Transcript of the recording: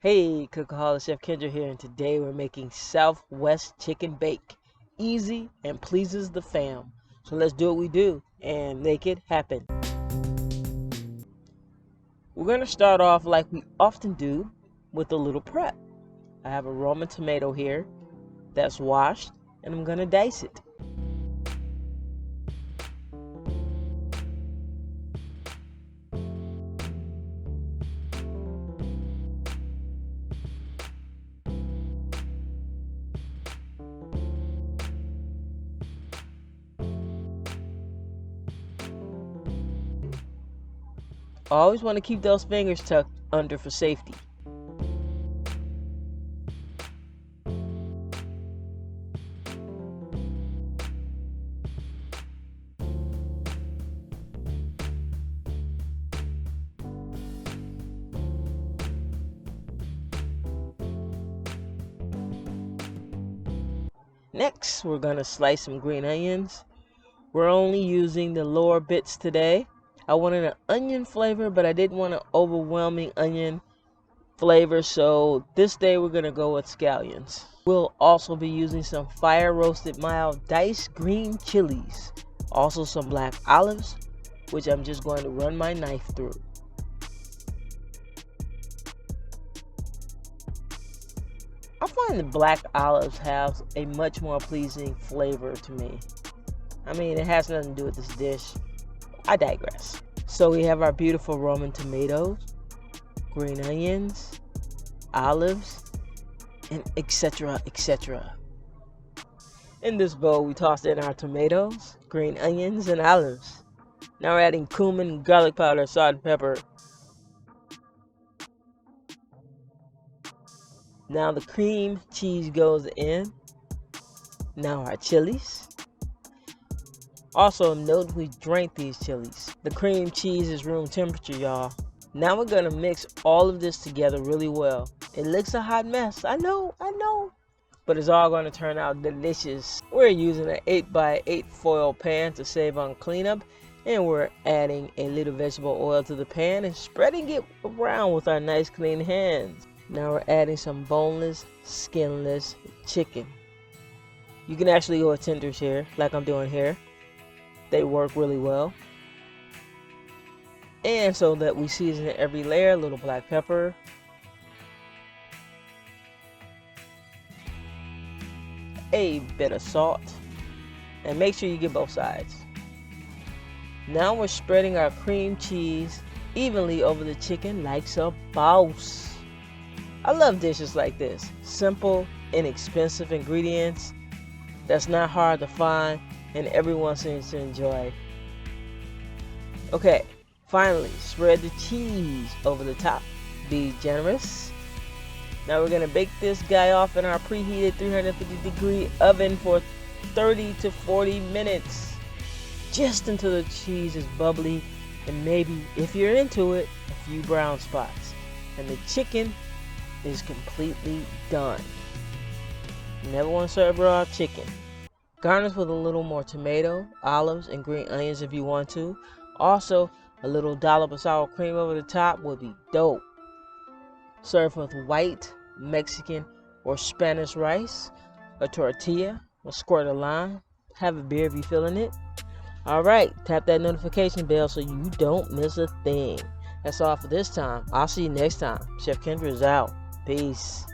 Hey, Cookaholic Chef Kendra here, and today we're making Southwest chicken bake. Easy and pleases the fam. So let's do what we do and make it happen. We're going to start off like we often do with a little prep. I have a Roman tomato here that's washed, and I'm going to dice it. I always want to keep those fingers tucked under for safety. Next, we're going to slice some green onions. We're only using the lower bits today. I wanted an onion flavor, but I didn't want an overwhelming onion flavor, so this day we're going to go with scallions. We'll also be using some fire roasted mild diced green chilies. Also some black olives, which I'm just going to run my knife through. I find the black olives have a much more pleasing flavor to me. I mean, it has nothing to do with this dish. I digress. So we have our beautiful Roman tomatoes, green onions, olives, and etc. etc. In this bowl, we tossed in our tomatoes, green onions, and olives. Now we're adding cumin, garlic powder, salt, and pepper. Now the cream cheese goes in. Now our chilies. Also note we drank these chilies. The cream cheese is room temperature, y'all. Now we're gonna mix all of this together really well. It looks a hot mess, I know, but it's all gonna turn out delicious. We're using an 8x8 foil pan to save on cleanup, and we're adding a little vegetable oil to the pan and spreading it around with our nice clean hands. Now we're adding some boneless, skinless chicken. You can actually go with tenders here, like I'm doing here. They work really well. And so that we season every layer, a little black pepper, a bit of salt, and make sure you get both sides. Now we're spreading our cream cheese evenly over the chicken like a boss. I love dishes like this. Simple, inexpensive ingredients that's not hard to find, and everyone seems to enjoy. Okay, finally, spread the cheese over the top. Be generous. Now we're gonna bake this guy off in our preheated 350-degree oven for 30 to 40 minutes. Just until the cheese is bubbly and maybe, if you're into it, a few brown spots. And the chicken is completely done. You never want to serve raw chicken. Garnish with a little more tomato, olives, and green onions if you want to. Also, a little dollop of sour cream over the top would be dope. Serve with white, Mexican, or Spanish rice, a tortilla, a squirt of lime. Have a beer if you're feeling it. Alright, tap that notification bell so you don't miss a thing. That's all for this time. I'll see you next time. Chef Kendra is out. Peace.